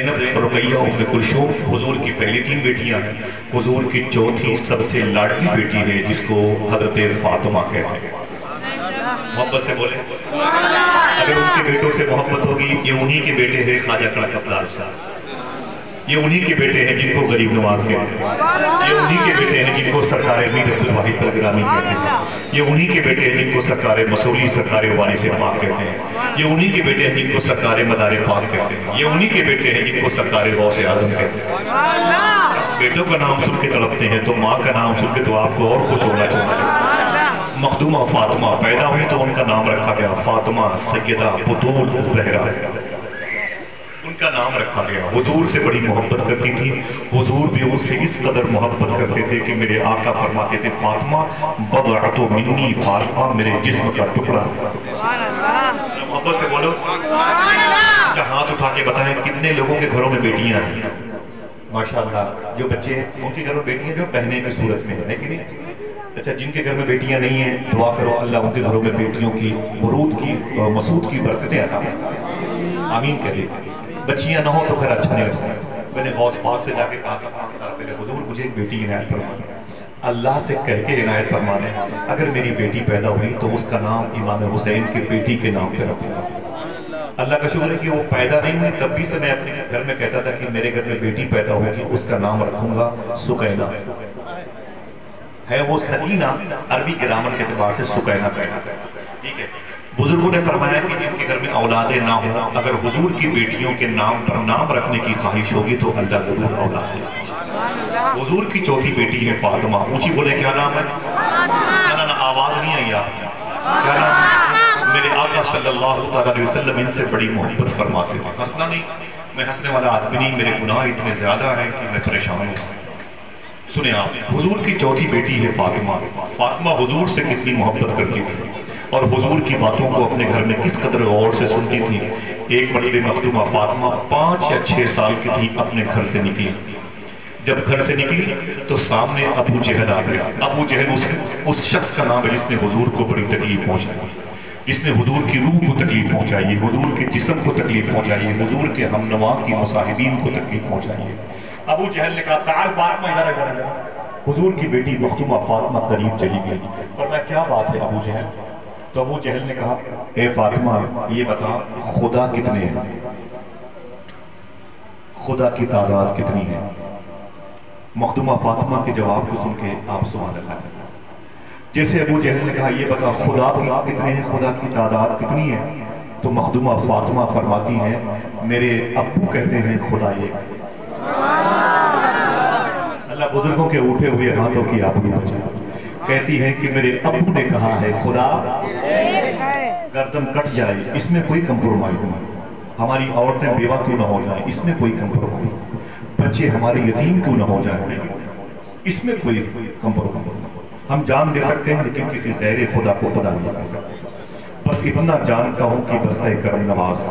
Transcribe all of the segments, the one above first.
رقیہ ام کلثوم حضور کی پہلی 3 بیٹیاں ہیں، حضور کی چوتھی سب سے لاڈلی بیٹی ہے جس کو حضرت فاطمہ کہتے ہیں۔ محبت سے بولیں، اگر ان کے بیٹوں سے محبت ہوگی، یہ انہی کے بیٹے ہیں خواجہ کڑکتلال صاحب، یہ انہی کے بیٹے ہیں جن کو غریب نواز کہتے ہیں، یہ انہی کے بیٹے ہیں جن کو سرکار میر عبدالواحد بلگرامی کہتے ہیں، یہ انہی کے بیٹے ہیں جن کو سرکار مسولی سرکار وارث پاک کہتے ہیں، یہ انہی کے بیٹے ہیں جن کو سرکار مدار پاک کہتے ہیں، یہ انہی کے بیٹے ہیں جن کو سرکار غوث اعظم کہتے ہیں۔ بیٹوں کا نام سن کے تڑپتے ہیں تو ماں کا نام سن کے تو آپ کو اور خوش ہونا چاہیے۔ مخدومہ فاطمہ پیدا ہوئی تو ان کا نام رکھا گیا فاطمہ سیدہ بطول زہرا، ان کا نام رکھا گیا۔ حضور سے بڑی محبت کرتی تھی، حضور بھی اس سے اس قدر محبت کرتے تھے کہ میرے آقا فرماتے تھے فاطمہ بضعۃ منی، فاطمہ میرے جسم کا ٹکڑا۔ محبت سے بولو، اچھا ہاتھ اٹھا کے بتائیں کتنے لوگوں کے گھروں میں بیٹیاں ہیں؟ ماشاءاللہ جو بچے ہیں ان کے گھروں میں بیٹیاں جو بہنیں کی صورت میں ہے کہ نہیں؟ اچھا جن کے گھر میں بیٹیاں نہیں ہیں دعا کرو اللہ ان کے گھروں میں بیٹیوں کی ورود کی مسعود کی برکتیں عطا کریں، آمین کہہ دیں۔ بچیاں نہ ہوں تو گھر اچھا نہیں لگتا۔ میں نے غوث پاک سے جا کے کہا تھا 5 سال پہلے حضور مجھے ایک بیٹی عنایت فرمانے، اللہ سے کہہ کے عنایت فرمانے اگر میری بیٹی پیدا ہوئی تو اس کا نام امام حسین کی بیٹی کے نام پہ رکھوں گا۔ اللہ کا شکر ہے کہ وہ پیدا نہیں ہوئی، تب بھی سے میں اپنے گھر میں کہتا تھا کہ میرے گھر میں بیٹی پیدا ہوگی اس کا نام رکھوں گا سکینہ ہے، وہ سکینہ عربی گرامر کے اعتبار سے سکینہ کہلاتا ہے، ٹھیک ہے۔ بزرگوں نے فرمایا کہ جن کے گھر میں اولادیں نہ ہوں اگر حضور کی بیٹیوں کے نام پر نام رکھنے کی خواہش ہوگی تو اللہ ضرور اولاد دے۔ حضور کی چوتھی بیٹی ہے فاطمہ، اونچی بولے کیا نام ہے؟ نا آواز نہیں آئی آپ کی، کیا نام ہے؟ میرے آقا صلی اللہ علیہ وسلم ان سے بڑی محبت فرماتے تھے۔ ہنسنا نہیں، میں ہنسنے والا آدمی نہیں، میرے گناہ اتنے زیادہ ہیں کہ میں پریشان ہوں۔ سنیں آپ، حضور کی چوتھی بیٹی ہے فاطمہ۔ فاطمہ حضور سے کتنی محبت کرتی تھی اور حضور کی باتوں کو اپنے گھر میں کس قدر غور سے سنتی تھی۔ ایک مرتبہ مخدومہ فاطمہ 5 یا 6 سال کی تھی، اپنے گھر سے نکلی۔ جب گھر سے نکلی تو سامنے ابو جہل آ گیا۔ ابو جہل اس شخص کا نام ہے جس نے حضور کو بڑی تکلیف پہنچائی، جس نے حضور کی روح کو تکلیف پہنچائی، حضور کے جسم کو تکلیف پہنچائی، حضور کے ہمنوا کی مصاحبین کو تکلیف پہنچائی۔ ابو جہل نے کہا تعال فاطمہ ادھر ادھر۔ حضور کی بیٹی مخدومہ فاطمہ قریب چلی گئی۔ فرمایا کیا بات ہے ابو جہل؟ تو ابو جہل نے کہا اے فاطمہ یہ بتا خدا کتنے ہیں، خدا کی تعداد کتنی ہے؟ مخدومہ فاطمہ کے جواب کو سن کے آپ سبحان اللہ کریں۔ جیسے ابو جہل نے کہا یہ بتا خدا کتنے ہیں، خدا کی تعداد کتنی ہے، تو مخدومہ فاطمہ فرماتی ہیں میرے ابو کہتے ہیں خدا ایک ہے۔ اللہ بزرگوں کے اٹھے ہوئے ہاتھوں کی آبرو بچائے۔ کہتی ہے کہ میرے ابو نے کہا ہے خدا گردن کٹ جائے اس میں کوئی کمپرومائز نہیں، ہماری عورتیں بیوہ کیوں نہ ہو جائیں اس میں کوئی کمپرومائز نہیں، بچے ہمارے یتیم کیوں نہ ہو جائیں اس میں کوئی کمپرومائز نہیں۔ ہم جان دے سکتے ہیں لیکن کسی غیر خدا کو خدا نہیں کہہ سکتے۔ بس اتنا جانتا ہوں کہ بس اے کرم نواز،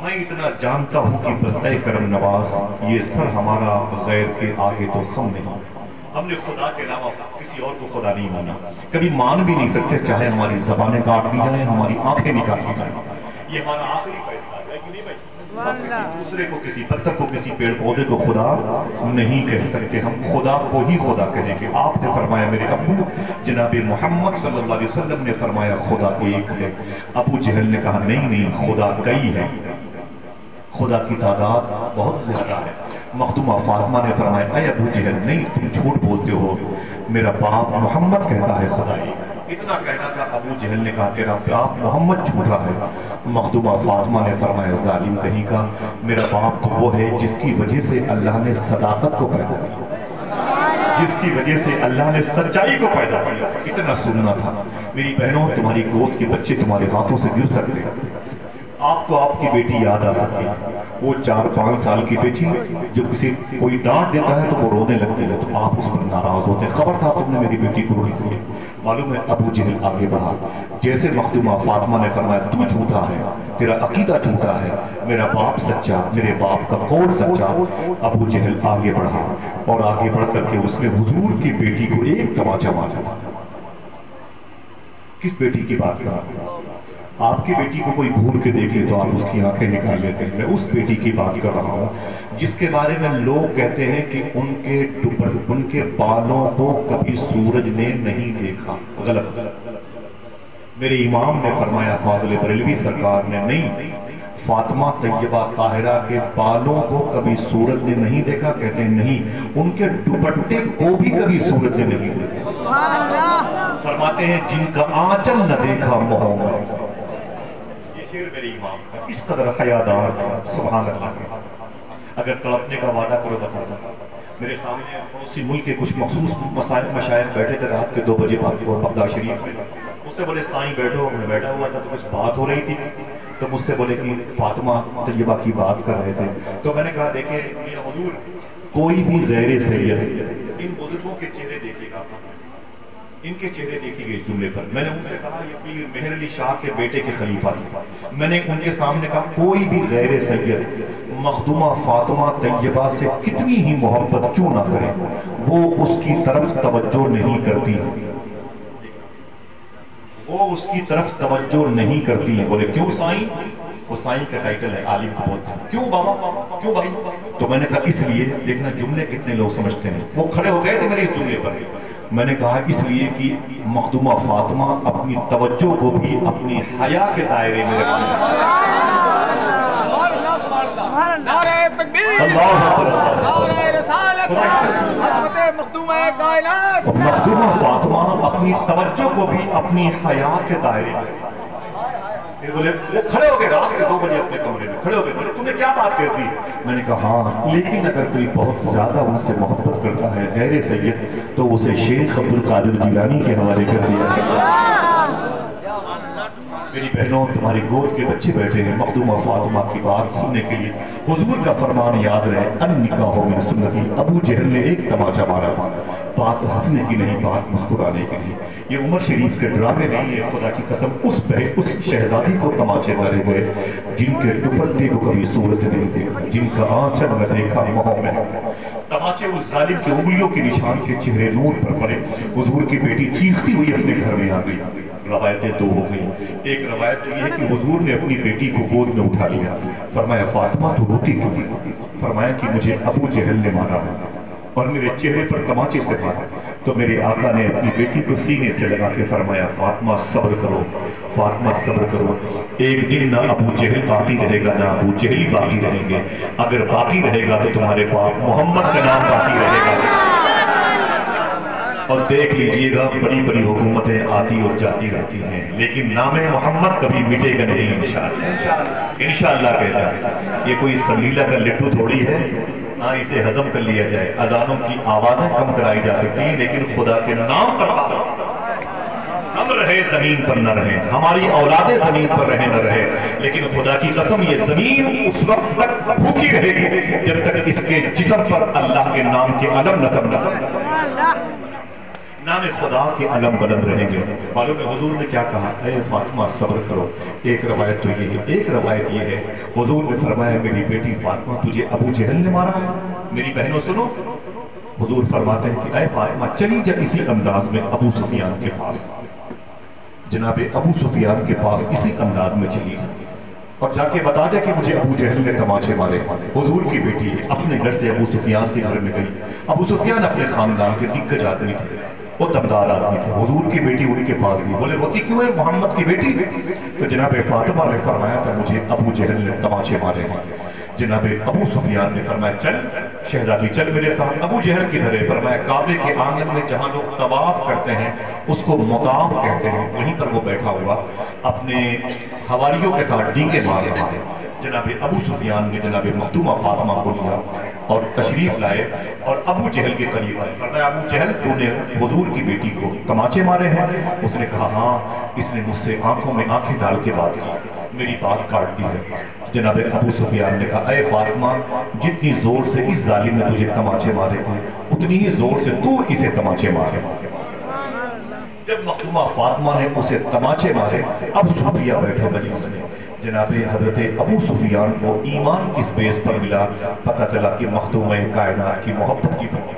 میں اتنا جانتا ہوں کہ بس اے کرم نواز یہ سر ہمارا غیر کے آگے تو خم نہیں۔ ہم نے خدا کے علاوہ کسی اور کو خدا نہیں مانا، کبھی مان بھی نہیں سکتے، چاہے ہماری زبانیں کاٹ لی جائیں، ہماری آنکھیں نکال لی جائیں۔ یہ ہمارا آخری فیصلہ ہے کہ نہیں بھائی؟ ہم کسی دوسرے کو، کسی پتھر کو، کسی پیڑ پودے کو خدا نہیں کہہ سکتے، ہم خدا کو ہی خدا کہیں گے۔ آپ نے فرمایا میرے ابو جناب محمد صلی اللہ علیہ وسلم نے فرمایا خدا ایک ہے۔ ابو جہل نے کہا نہیں خدا کئی ہے، خدا کی تعداد بہت زیادہ ہے۔ مخدومہ فاطمہ نے فرمایا اے ابو جہل نہیں تم جھوٹ بولتے ہو، میرا باپ محمد کہتا ہے خدا ایک۔ اتنا کہنا تھا، ابو جہل نے کہا تیرا باپ محمد جھوٹا ہے۔ مخدومہ فاطمہ نے فرمایا ظالم کہیں کا، میرا باپ تو وہ ہے جس کی وجہ سے اللہ نے صداقت کو پیدا کیا، جس کی وجہ سے اللہ نے سچائی کو پیدا کیا۔ اتنا سننا تھا۔ میری بہنوں تمہاری گود کے بچے تمہارے ہاتھوں سے گر سکتے ہیں، آپ کو آپ کی بیٹی یاد آ سکتی ہے، وہ 4-5 سال کی بیٹی جو کوئی ڈانٹ دیتا ہے تو وہ رونے لگتی ہے تو آپ اس پر ناراض ہوتے ہیں، خبر تھا تم نے میری بیٹی کو رونے دیا۔ معلوم ہے ابو جہل آگے بڑھا، جیسے مخدومہ فاطمہ نے فرمایا تو جھوٹا ہے، تیرا عقیدہ جھوٹا ہے، میرا باپ سچا، میرے باپ کا قول سچا۔ ابو جہل آگے بڑھا اور آگے بڑھ کر کے اس نے حضور کی بیٹی کو ایک تماچا مارا۔ کس بیٹی کی بات کر رہا ہے؟ آپ کی بیٹی کو کوئی گھور کے دیکھ لے تو آپ اس کی آنکھیں نکال لیتے ہیں. میں اس بیٹی کی بات کر رہا ہوں جس کے بارے میں لوگ کہتے ہیں کہ ان کے بالوں کو کبھی سورج نے نہیں دیکھا. غلط. میرے امام نے فرمایا فاضل بریلوی سرکار نے نہیں، فاطمہ طیبہ طاہرہ کے بالوں کو کبھی سورج نے نہیں دیکھا. کہتے ہیں نہیں، ان کے دوپٹے کو بھی کبھی سورج نے نہیں دیکھا. فرماتے ہیں جن کا آنچل نہ دیکھا محوں میں. یہ شعر میرے امام کا، اس قدر حیادار تھا. سبحان اللہ. اگر تڑپنے کا وعدہ کرو بتاتا. میرے سامنے پڑوسی ملک کے کچھ مخصوص مشائخ بیٹھے تھے رات کے 2 بجے بغداد شریف میں. مجھ سے بولے سائیں بیٹھو. میں بیٹھا ہوا تھا تو کچھ بات ہو رہی تھی تو مجھ سے بولے کہ فاطمہ طیبہ کی بات کر رہے تھے. تو میں نے کہا دیکھیں میاں حضور، کوئی بھی غیر سید ان بزرگوں کے چہرے دیکھے گا، ان کے چہرے دیکھیں گے اس جملے پر. میں نے ان سے کہا یہ پیر مہر علی شاہ کے بیٹے کے خلیفہ تھے. میں نے ان کے سامنے کہا کوئی بھی غیر سید مخدومہ فاطمہ طیبہ سے کتنی ہی محبت کیوں نہ کرے، وہ اس کی طرف توجہ نہیں کرتی، وہ اس کی طرف توجہ نہیں کرتی ہیں. بولے کیوں سائیں؟ وہ سائیں کا ٹائٹل ہے، عالم کو بولتے ہیں. کیوں بابا، کیوں بھائی؟ تو میں نے کہا اس لیے، دیکھنا جملے کتنے لوگ سمجھتے ہیں. وہ کھڑے ہو گئے تھے میرے اس جملے پر. میں نے کہا اس لیے کہ مخدومہ فاطمہ اپنی توجہ کو بھی اپنی حیا کے دائرے میں رکھتی ہے. نعرہ تکبیر، نعرہ رسالت، عظمت مخدومہ کائنات. مخدومہ فاطمہ اپنی توجہ کو بھی اپنی حیا کے دائرے میں. پھر بولے وہ کھڑے ہو گئے رات کے 2 بجے اپنے کمرے میں کھڑے ہو گئے. بولے تم نے کیا بات کر دی؟ میں نے کہا ہاں، لیکن اگر کوئی بہت زیادہ ان سے محبت کرتا ہے غیر سید تو اسے شیخ عبد القادر جیلانی کے حوالے کر دیا. میری بہنوں، تمہاری گود کے بچے بیٹھے ہیں مخدومہ فاطمہ کی بات سننے کے لیے. حضور کا فرمان یاد رہے، ان نکاح من سنتی. ابو جہل نے ایک تماچا مارا تھا. بات ہنسنے کی نہیں، بات مسکرانے کی نہیں. یہ عمر شریف کے ڈرامے نہیں ہے. خدا کی قسم اس شہزادی کو تماچے مارے گئے جن کے دوپٹے کو کبھی سورج نہیں دیکھا، جن کا آنچل نہ دیکھا محوں میں. تماچے اس ظالم کے انگلیوں کے نشان کے چہرے نور پر پڑے. حضور کی بیٹی چیختی ہوئی اپنے گھر میں آ گئی. روایتیں 2 ہو گئی. ایک روایت تو یہ ہے کہ حضور نے اپنی بیٹی کو گود میں اٹھا لیا. فرمایا فاطمہ تو روتی کیوں؟ فرمایا کہ مجھے ابو جہل نے مارا اور میرے چہرے پر تماچے سے مارا. تو میرے آقا نے اپنی بیٹی کو سینے سے لگا کے فرمایا فاطمہ صبر کرو، فاطمہ صبر کرو. ایک دن نہ ابو جہل باقی رہے گا، نہ ابو جہلی باقی رہیں گے. اگر باقی رہے گا تو تمہارے باپ محمد کا نام باقی رہے گا. اور دیکھ لیجئے گا بڑی بڑی حکومتیں آتی اور جاتی رہتی ہیں لیکن نام محمد کبھی مٹے گا نہیں انشاءاللہ. انشاءاللہ کہتا ہے. یہ کوئی سلیلہ کا لٹو تھوڑی ہے ہاں اسے ہضم کر لیا جائے. اذانوں کی آوازیں کم کرائی جا سکتی ہیں لیکن خدا کے نام پر ہم رہے زمین پر نہ رہے، ہماری اولادیں زمین پر رہے نہ رہے، لیکن خدا کی قسم یہ زمین اس وقت تک بھوکی رہے گی جب تک اس کے جسم پر اللہ کے نام کے علم نصب نہ ہو. نام خدا کے علم بلند رہیں گے. معلوم ہے حضور نے کیا کہا؟ اے فاطمہ صبر کرو. ایک روایت تو یہ ہے، ایک روایت یہ ہے حضور نے فرمایا میری بیٹی فاطمہ تجھے ابو جہل نے مارا ہے. میری بہنوں سنو، حضور فرماتے ہیں کہ اے فاطمہ چلی جا اسی انداز میں ابو سفیان کے پاس. جناب ابو سفیان کے پاس اسی انداز میں چلی اور جا کے بتا دے کہ مجھے ابو جہل نے تماچے مارے. حضور کی بیٹی اپنے گھر سے ابو سفیان کے گھر میں گئی. ابو سفیان اپنے خاندان کے دگج آدمی تھے، وہ دمدار آدمی تھے. حضور کی بیٹی ان کے پاس گئی. بولے روتی کیوں ہے محمد کی بیٹی؟ تو جناب فاطمہ نے فرمایا تھا مجھے ابو جہل نے تماچے مارے ہیں. جناب ابو سفیان نے فرمایا چل شہزادی چل میرے ساتھ. ابو جہل کدھر ہے؟ فرمایا کعبے کے آنگن میں جہاں لوگ طواف کرتے ہیں اس کو مطاف کہتے ہیں، وہیں پر وہ بیٹھا ہوا اپنے حواریوں کے ساتھ ڈینگے مار رہا ہے. جناب ابو سفیان نے جناب مخدومہ فاطمہ کو لیا اور تشریف لائے اور ابو جہل کے قریب آئے. فرمایا ابو جہل تو نے حضور کی بیٹی کو تماچے مارے ہیں؟ اس نے کہا ہاں، اس نے مجھ سے آنکھوں میں آنکھیں ڈال کے بات کی، میری بات کاٹ دی ہے. جناب ابو سفیان نے کہا اے فاطمہ جتنی زور سے اس ظالم نے تجھے تماچے مارے تھے اتنی ہی زور سے تو اسے تماچے مارے. جب مخدومہ فاطمہ نے اسے تماچے مارے اب صوفیہ بیٹھے مجلس میں. جناب حضرت ابو سفیان کو ایمان کس بیس پر ملا؟ پتہ چلا کہ مخدومہ کائنات کی محبت کی بنی.